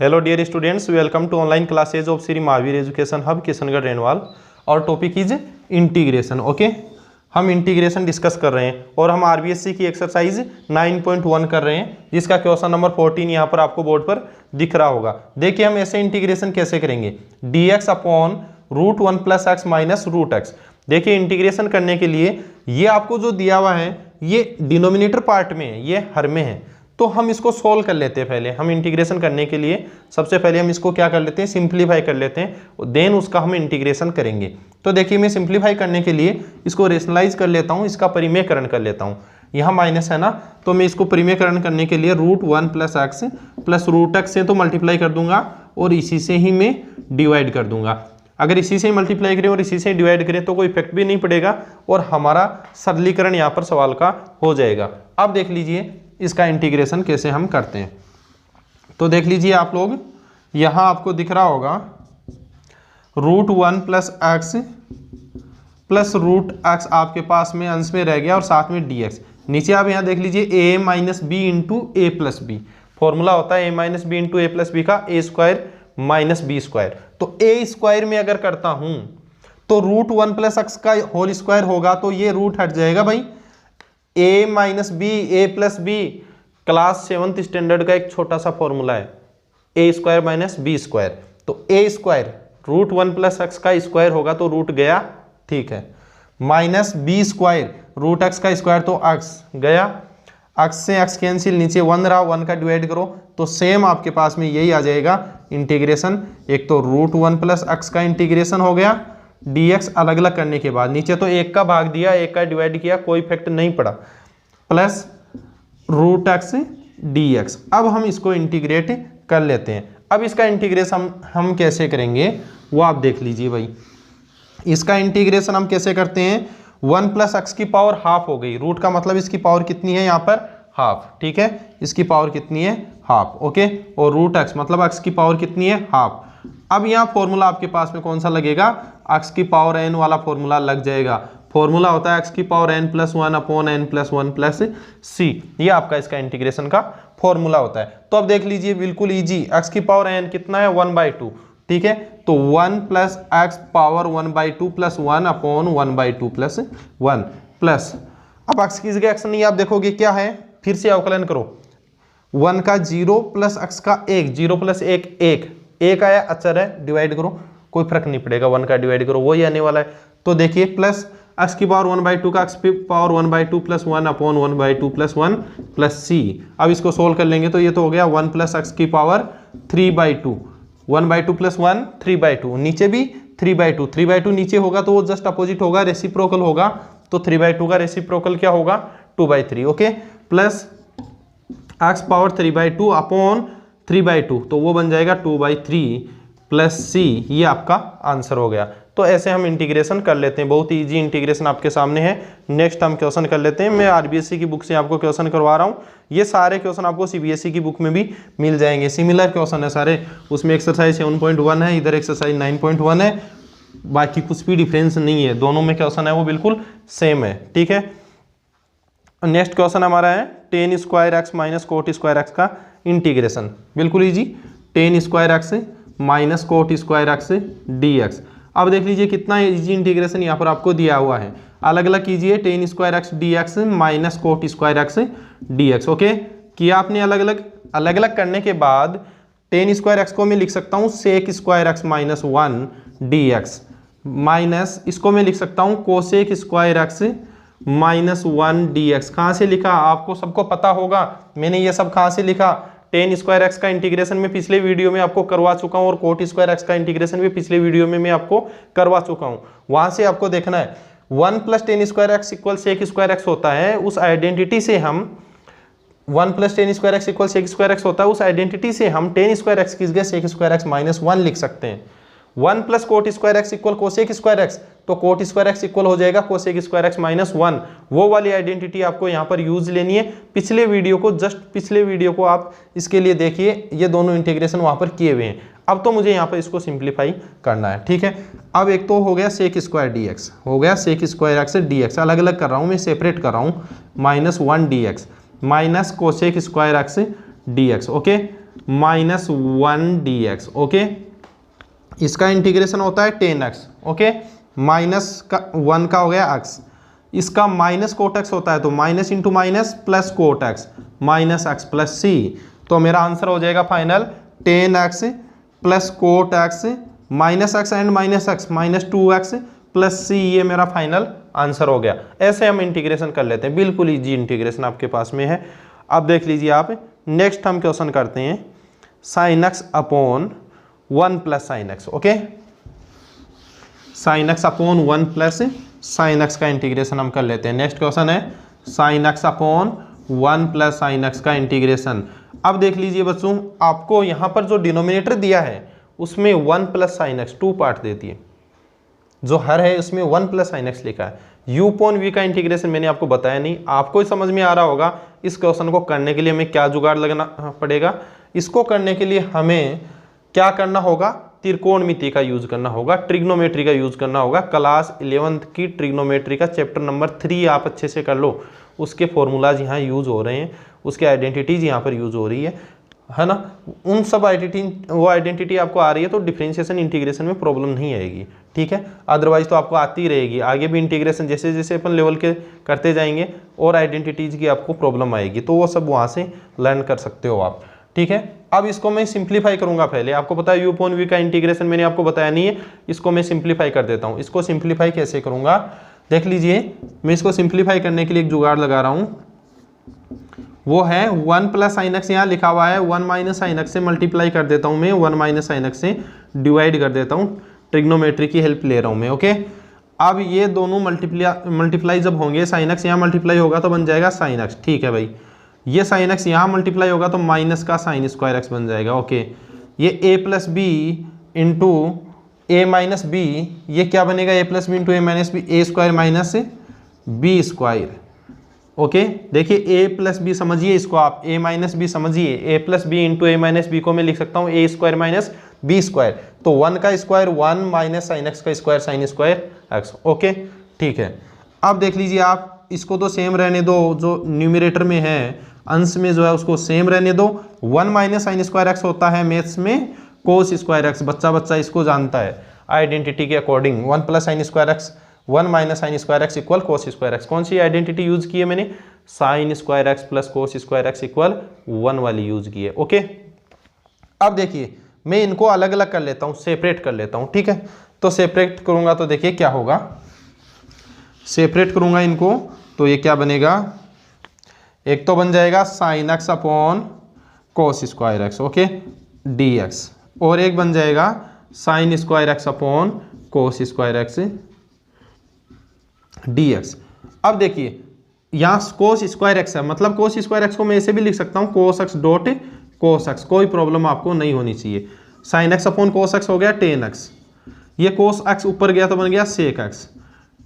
Hello dear students, welcome to online classes of Shri Mahavir education hub Kishangarh Renwal. Our topic is integration. Okay, हम integration discuss कर रहे हैं और हम आरबीएससी की एक्सरसाइज 9.1 कर रहे हैं, जिसका क्वेश्चन नंबर 14 यहाँ पर आपको बोर्ड पर दिख रहा होगा। देखिए हम ऐसे इंटीग्रेशन कैसे करेंगे, dx upon root 1 plus x minus root x. देखिए इंटीग्रेशन करने के लिए ये आपको जो दिया हुआ है ये डिनोमिनेटर पार्ट में है, ये हर में है, तो हम इसको सोल्व कर लेते हैं। पहले हम इंटीग्रेशन करने के लिए सबसे पहले हम इसको क्या कर लेते हैं, सिंप्लीफाई कर लेते हैं, देन उसका हम इंटीग्रेशन करेंगे। तो देखिए मैं सिंप्लीफाई करने के लिए इसको रेशनलाइज कर लेता हूँ, इसका परिमेयकरण कर लेता हूँ। यहाँ माइनस है ना, तो मैं इसको परिमेयकरण करने के लिए root 1 plus x plus root x से तो मल्टीप्लाई कर दूंगा और इसी से ही मैं डिवाइड कर दूंगा। अगर इसी से मल्टीप्लाई करें और इसी से डिवाइड करें तो कोई इफेक्ट भी नहीं पड़ेगा और हमारा सरलीकरण यहाँ पर सवाल का हो जाएगा। अब देख लीजिए इसका इंटीग्रेशन कैसे हम करते हैं। तो देख लीजिए आप लोग, यहाँ आपको दिख रहा होगा root 1 plus x plus root x आपके पास में अंश में रह गया और साथ में dx। नीचे आप यहाँ देख लीजिए a minus b into a plus b, formula होता है a minus b into a plus b का a square minus b square. तो a स्क्वायर में अगर करता हूँ तो रूट 1 प्लस एक्स का होल स्क्वायर होगा, तो ये रूट हट जाएगा भाई। a minus b a plus b class 7th standard का एक छोटा सा फॉर्मूला है, a square minus b square. तो a square root 1 plus x का स्क्वायर होगा तो रूट गया, ठीक है, minus b square root x का स्क्वायर तो एक्स गया, एक्स से एक्स कैंसिल, नीचे 1 रहा, 1 का डिवाइड करो तो सेम आपके पास में यही आ जाएगा इंटीग्रेशन। एक तो रूट 1 प्लस एक्स का इंटीग्रेशन हो गया, dx अलग अलग करने के बाद नीचे तो एक का भाग दिया, एक का डिवाइड किया, कोई इफेक्ट नहीं पड़ा, प्लस रूट एक्स dx। अब हम इसको इंटीग्रेट कर लेते हैं। अब इसका इंटीग्रेशन हम कैसे करेंगे वो आप देख लीजिए भाई। इसका इंटीग्रेशन हम कैसे करते हैं, 1 प्लस एक्स की पावर हाफ हो गई, रूट का मतलब इसकी पावर कितनी है यहाँ पर हाफ, ठीक है, इसकी पावर कितनी है हाफ, ओके, और रूट एक्स मतलब एक्स की पावर कितनी है हाफ। अब यहाँ फॉर्मूला आपके पास में कौन सा लगेगा, एक्स की पावर n वाला फॉर्मूला लग जाएगा। फॉर्मूला होता है एक्स की power n plus 1 upon n plus 1 plus c, ये आपका इसका इंटीग्रेशन का फॉर्मूला होता है। तो अब देख लीजिए बिल्कुल इजी, एक्स की पावर n कितना है 1/2, ठीक है, तो 1 plus x power 1/2 plus 1 upon 1/2 plus 1 plus, अब एक्स की जगह एक्स नहीं आप देखोगे क्या है, फिर से अवकलन करो, 1 का 0 प्लस एक्स का 1, 0 प्लस 1 1 आया, अचर है, डिवाइड करो, कोई फर्क नहीं पड़ेगा, 1 का डिवाइड करो वही आने वाला है। तो देखिए प्लस एक्स की पावर 1/2 का एक्स की power 1/2 plus 1 upon 1/2 plus 1 plus c. अब इसको सोल्व कर लेंगे तो ये तो हो गया 1 प्लस एक्स की पावर 3/2, 1/2 प्लस 1 3/2, नीचे भी 3/2, 3/2 नीचे होगा तो वो जस्ट अपोजिट होगा, रेसिप्रोकल होगा, तो 3/2 का रेसिप्रोकल क्या होगा 2/3, okay, plus x power 3/2 upon 3/2 तो वो बन जाएगा 2/3 प्लस सी, ये आपका आंसर हो गया। तो ऐसे हम इंटीग्रेशन कर लेते हैं, बहुत इजी इंटीग्रेशन आपके सामने है। नेक्स्ट हम क्वेश्चन कर लेते हैं, मैं आरबीएससी की बुक से आपको क्वेश्चन करवा रहा हूँ, ये सारे क्वेश्चन आपको सीबीएसई की बुक में भी मिल जाएंगे, सिमिलर क्वेश्चन है सारे, उसमें एक्सरसाइज 7.1 है, इधर एक्सरसाइज 9.1 है, बाकी कुछ भी डिफरेंस नहीं है, दोनों में क्वेश्चन है वो बिल्कुल सेम है, ठीक है। नेक्स्ट क्वेश्चन हमारा है tan square x minus cot square x का इंटीग्रेशन, बिल्कुल easy, tan square x minus cot square x dx। अब देख लीजिए कितना इजी इंटीग्रेशन यहाँ पर आपको दिया हुआ है, अलग अलग कीजिए, tan square x dx minus cot square x dx, okay, किया आपने अलग अलग करने के बाद tan स्क्वायर एक्स को मैं लिख सकता हूँ sec square x minus 1 dx, minus इसको मैं लिख सकता हूँ cosec square x minus 1 dx। कहाँ से लिखा आपको सबको पता होगा, मैंने ये सब कहाँ से लिखा, tan स्क्वायर एक्स का इंटीग्रेशन में पिछले वीडियो में आपको करवा चुका हूँ और कोट स्क्वायर एक्स का इंटीग्रेशन भी पिछले वीडियो में मैं आपको करवा चुका हूँ, वहां से आपको देखना है 1 plus tan square x equal sec square x होता है, उस आइडेंटिटी से हम 1 plus tan square x equal sec square x होता है, उस आइडेंटिटी से हम tan स्क्वायर एक्स की जगह सेक स्क्वायर एक्स माइनस 1 लिख सकते हैं। 1 plus coat square x equal cosec square x, तो कोट स्क्वायर एक्स इक्वल हो जाएगा कोसेक स्क्वायर एक्स माइनस 1, वो वाली आइडेंटिटी आपको यहाँ पर यूज लेनी है। पिछले वीडियो को, जस्ट पिछले वीडियो को आप इसके लिए देखिए, ये दोनों इंटीग्रेशन वहाँ पर किए हुए हैं। अब तो मुझे यहाँ पर इसको सिंप्लीफाई करना है, ठीक है। अब एक तो हो गया सेक स्क्वायर dx, हो गया सेक स्क्वायर एक्स dx, अलग अलग कर रहा हूँ मैं, सेपरेट कर रहा हूँ, minus 1 dx minus cosec square x dx, okay. Minus 1 dx। Okay, इसका इंटीग्रेशन होता है 10x। ओके, माइनस का 1 का हो गया x, इसका माइनस कोट x होता है तो minus into minus plus cot x, minus x plus c. तो मेरा आंसर हो जाएगा final 10x plus cot x minus x and minus x minus 2x plus c, ये मेरा फाइनल आंसर हो गया। ऐसे हम इंटीग्रेशन कर लेते हैं, बिल्कुल इजी इंटीग्रेशन आपके पास में है। अब देख लीजिए आप, नेक्स्ट हम क्वेश्चन करते हैं sine x upon 1 plus sine x. Okay, sine x upon 1 plus sign x का इंटीग्रेशन हम कर लेते हैं। नेक्स्ट क्वेश्चन है sine x upon 1 plus sign x का इंटीग्रेशन। अब देख लीजिए बच्चों, आपको यहाँ पर जो डिनोमिनेटर दिया है उसमें 1 प्लस साइन एक्स 2 पार्ट देती है, जो हर है उसमें 1 प्लस साइन एक्स लिखा है। u अपॉन v का इंटीग्रेशन मैंने आपको बताया नहीं, आपको ही समझ में आ रहा होगा इस क्वेश्चन को करने के लिए हमें क्या जुगाड़ लगना पड़ेगा। इसको करने के लिए हमें क्या करना होगा, त्रिकोणमिति का यूज करना होगा, ट्रिग्नोमेट्री का यूज करना होगा। क्लास 11th की ट्रिग्नोमेट्री का चैप्टर नंबर 3 आप अच्छे से कर लो, उसके फॉर्मूलाज यहाँ यूज हो रहे हैं, उसके आइडेंटिटीज यहाँ पर यूज हो रही है ना। उन सब आइडेंटिटी आपको आ रही है तो डिफरेंशिएशन इंटीग्रेशन में प्रॉब्लम नहीं आएगी, ठीक है। अदरवाइज तो आपको आती रहेगी, आगे भी इंटीग्रेशन जैसे जैसे अपन लेवल के करते जाएंगे और आइडेंटिटीज की आपको प्रॉब्लम आएगी, तो वो सब वहाँ से लर्न कर सकते हो आप, ठीक है। अब इसको मैं सिंप्लीफाई करूंगा। पहले आपको पता है यू अपॉन वी का इंटीग्रेशन मैंने आपको बताया नहीं है, इसको मैं सिंप्लीफाई कर देता हूँ। इसको सिंप्लीफाई कैसे करूंगा देख लीजिए, मैं इसको सिंप्लीफाई करने के लिए एक जुगाड़ लगा रहा हूँ, वो है 1 प्लस साइन एक्स यहाँ लिखा हुआ है, 1 माइनस साइन एक्स से मल्टीप्लाई कर देता हूँ मैं, 1 माइनस साइन एक्स से डिवाइड कर देता हूँ, ट्रिग्नोमेट्री की हेल्प ले रहा हूँ मैं। ओके, अब ये दोनों मल्टीप्लाई जब होंगे, साइन एक्स यहाँ मल्टीप्लाई होगा तो बन जाएगा साइन एक्स, ठीक है भाई। ये साइन एक्स यहाँ मल्टीप्लाई होगा तो माइनस का साइन स्क्वायर एक्स बन जाएगा। ओके, ये a plus b into a minus b, ये क्या बनेगा, a plus b into a minus b, a square minus b square. Okay, देखिए a प्लस बी समझिए इसको आप, a माइनस बी समझिए, a plus b into a minus b को मैं लिख सकता हूँ a square minus b square, तो 1 का स्क्वायर 1 माइनस साइन एक्स का square sine square x. Okay, ठीक है। अब देख लीजिए आप, इसको तो सेम रहने दो, जो न्यूमरेटर में है, अंश में जो है उसको सेम रहने दो। 1 माइनस साइन स्क्वायर एक्स होता है मैथ्स में कोस स्क्वायर एक्स, बच्चा इसको जानता है आइडेंटिटी के according. 1 plus sign square x 1 minus sign square x equal कोस स्क्वायर एक्स। कौन सी आइडेंटिटी यूज की है मैंने, sign square x plus cos square x equal 1 वाली यूज की है। ओके, अब देखिए मैं इनको अलग अलग कर लेता हूँ, सेपरेट कर लेता हूँ, ठीक है। तो सेपरेट करूंगा तो देखिए क्या होगा, सेपरेट करूंगा इनको तो ये क्या बनेगा, एक तो बन जाएगा sine x upon cos square x, okay, D x, और एक बन जाएगा sign square x upon cos square x d x. अब देखिए यहाँ कोस स्क्वायर एक्स है, मतलब कोस स्क्वायर एक्स को मैं ऐसे भी लिख सकता हूँ, cos x dot cos x, कोई प्रॉब्लम आपको नहीं होनी चाहिए। Sine x upon cos x हो गया टेन एक्स, ये कोस एक्स ऊपर गया तो बन गया सेक एक्स,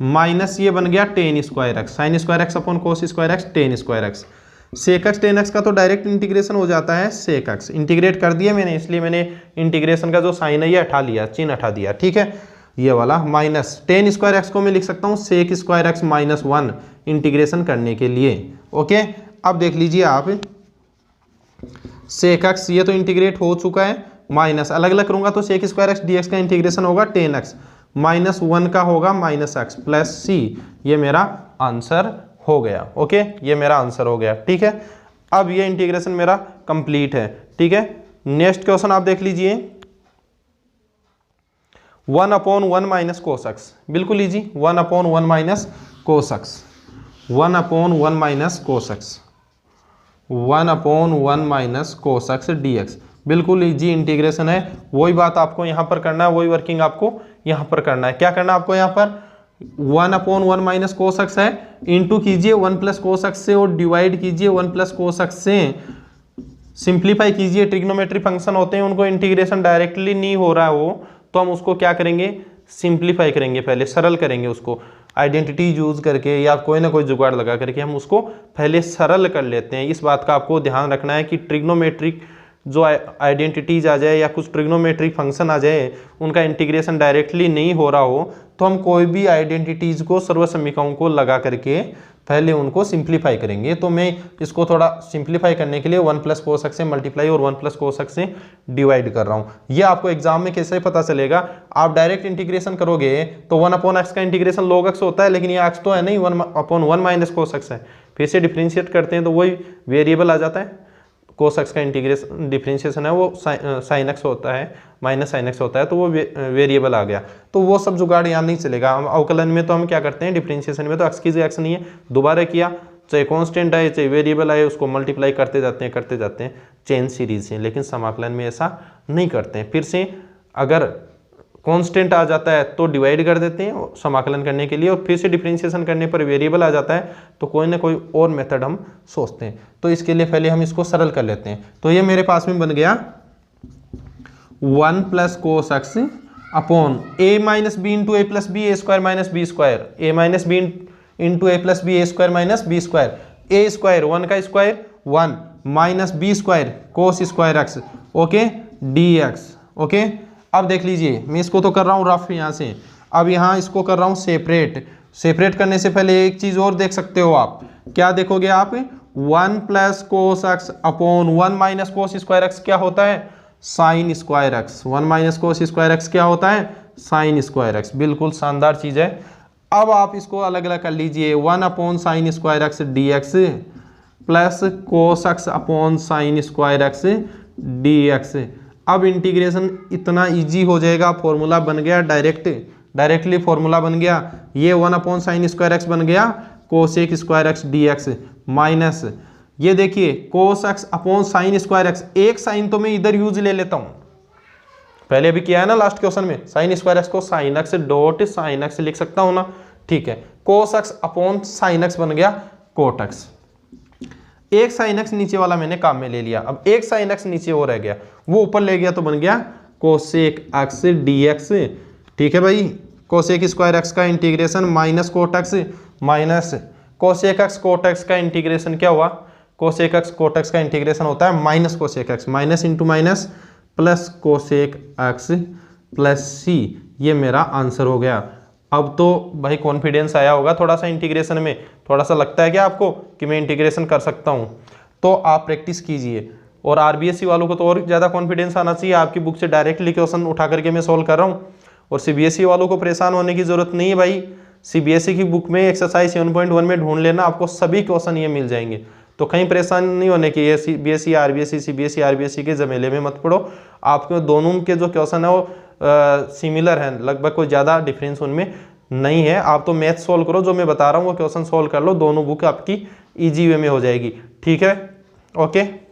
माइनस ये बन गया tan square x, sine square x upon cos square x tan square x. Sec x tan x का तो डायरेक्ट इंटीग्रेशन हो जाता है सेक एक्स, इंटीग्रेट कर दिया मैंने, इसलिए मैंने इंटीग्रेशन का जो साइन है ये हटा लिया, चिन्ह हटा दिया, ठीक है, ये वाला। माइनस टेन स्क्वायर एक्स को मैं लिख सकता हूँ sec square x minus 1 integration करने के लिए। ओके, अब देख लीजिए आप, सेक एक्स ये तो इंटीग्रेट हो चुका है, माइनस अलग अलग करूंगा तो sec square x d x का इंटीग्रेशन होगा टेन एक्स माइनस 1 का होगा माइनस एक्स प्लस सी, ये मेरा आंसर हो गया। ओके, ये मेरा आंसर हो गया, ठीक है। अब ये इंटीग्रेशन मेरा कंप्लीट है, ठीक है। नेक्स्ट क्वेश्चन आप देख लीजिए, 1 अपॉन 1 माइनस कोस एक्स, बिल्कुल easy, 1 upon 1 minus cos x, 1 upon 1 minus cos x, 1 upon 1 minus cos x d x, बिल्कुल इजी इंटीग्रेशन है। वही बात आपको यहाँ पर करना है, वही वर्किंग आपको यहाँ पर करना है। क्या करना है आपको यहाँ पर, 1 अपॉन 1 माइनस कोस एक्स है, इंटू कीजिए 1 प्लस कोस एक्स से और डिवाइड कीजिए 1 प्लस कोस एक्स से, सिंप्लीफाई कीजिए। ट्रिग्नोमेट्री फंक्शन होते हैं उनको इंटीग्रेशन डायरेक्टली नहीं हो रहा है वो, तो हम उसको क्या करेंगे, सिंप्लीफाई करेंगे, पहले सरल करेंगे उसको, आइडेंटिटी यूज करके या कोई ना कोई जुगाड़ लगा करके हम उसको पहले सरल कर लेते हैं। इस बात का आपको ध्यान रखना है कि ट्रिग्नोमेट्रिक जो आइडेंटिटीज आ जाए या कुछ ट्रिग्नोमेट्रिक फंक्शन आ जाए, उनका इंटीग्रेशन डायरेक्टली नहीं हो रहा हो, तो हम कोई भी आइडेंटिटीज को सर्वसमीकरणों को लगा करके पहले उनको सिंप्लीफाई करेंगे। तो मैं इसको थोड़ा सिंप्लीफाई करने के लिए 1 + cos x से मल्टीप्लाई और 1 + cos x से डिवाइड कर रहा हूँ। ये आपको एग्जाम में कैसे पता चलेगा, आप डायरेक्ट इंटीग्रेशन करोगे तो 1/x का इंटीग्रेशन log x होता है, लेकिन ये x तो है नहीं, 1/1 - cos x है। फिर से डिफ्रेंशिएट करते हैं तो वही वेरिएबल आ जाता है। cos x का इंटीग्रेशन डिफ्रेंशिएशन है वो sin x होता है, -sin x होता है, तो वो वेरिएबल आ गया। तो वो सब जुगाड़ यहाँ नहीं चलेगा। हम अवकलन में तो हम क्या करते हैं, डिफ्रेंशिएशन में तो x की जगह x नहीं है, दोबारा किया, चाहे कांस्टेंट आए चाहे वेरिएबल आए, उसको मल्टीप्लाई करते जाते हैं चेन सीरीज से। लेकिन समाकलन में ऐसा नहीं करते हैं। फिर से अगर कांस्टेंट आ जाता है तो डिवाइड कर देते हैं समाकलन करने के लिए, और फिर से डिफरेंशिएशन करने पर वेरिएबल आ जाता है तो कोई ना कोई और मेथड हम सोचते हैं। तो इसके लिए पहले हम इसको सरल कर लेते हैं। तो ये मेरे पास में बन गया 1 + cos x upon a - b × a + b a² - b², a - b × a + b a² - b², a square 1 का square 1 minus b² cos² x okay dx okay. अब देख लीजिए, मैं इसको तो कर रहा हूँ रफ यहाँ से, अब यहाँ इसको कर रहा हूँ सेपरेट करने से पहले एक चीज़ और देख सकते हो आप, क्या देखोगे आप, 1 + cos x upon 1 - cos² x क्या होता है, sin² x। 1 - cos² x क्या होता है, sin² x। बिल्कुल शानदार चीज़ है। अब आप इसको अलग अलग कर लीजिए, 1/sin² x dx plus cos x upon sin² x dx। अब इंटीग्रेशन इतना इजी हो जाएगा, फॉर्मूला बन गया डायरेक्टली फॉर्मूला बन गया। ये 1/sin² x बन गया cos² x dx माइनस ये देखिए cos x upon sin² x। एक साइन तो मैं इधर यूज ले लेता हूँ, पहले भी किया है ना लास्ट क्वेश्चन में, sin² x को sin x dot sin x लिख सकता हूँ ना, ठीक है। cos x upon sin x बन गया cot x। एक sin x नीचे वाला मैंने काम में ले लिया, अब एक sin x नीचे और रह गया, वो ऊपर ले गया तो बन गया cosec x dx। ठीक है भाई, cosec² x का integration minus cot x minus cosec x cot x का इंटीग्रेशन क्या हुआ, cosec x cot x का इंटीग्रेशन होता है minus cosec x, minus into minus plus cosec x plus c। ये मेरा आंसर हो गया। अब तो भाई कॉन्फिडेंस आया होगा थोड़ा सा इंटीग्रेशन में, थोड़ा सा लगता है क्या आपको कि मैं इंटीग्रेशन कर सकता हूँ, तो आप प्रैक्टिस कीजिए। और आरबीएससी वालों को तो और ज़्यादा कॉन्फिडेंस आना चाहिए, आपकी बुक से डायरेक्टली क्वेश्चन उठा करके मैं सॉल्व कर रहा हूँ। और सीबीएसई वालों को परेशान होने की ज़रूरत नहीं है भाई, सीबीएसई की बुक में एक्सरसाइज 7.1 में ढूंढ लेना, आपको सभी क्वेश्चन ये मिल जाएंगे। तो कहीं परेशान नहीं होने की, ये सीबीएसई आरबीएससी सीबीएसई आरबीएससी के जमेले में मत पड़ो। आपके दोनों के जो क्वेश्चन है वो सिमिलर हैं, लगभग कोई ज़्यादा डिफरेंस उनमें नहीं है। आप तो मैथ सोल्व करो, जो मैं बता रहा हूँ वो क्वेश्चन सोल्व कर लो, दोनों बुक आपकी ईजी वे में हो जाएगी। ठीक है, ओके।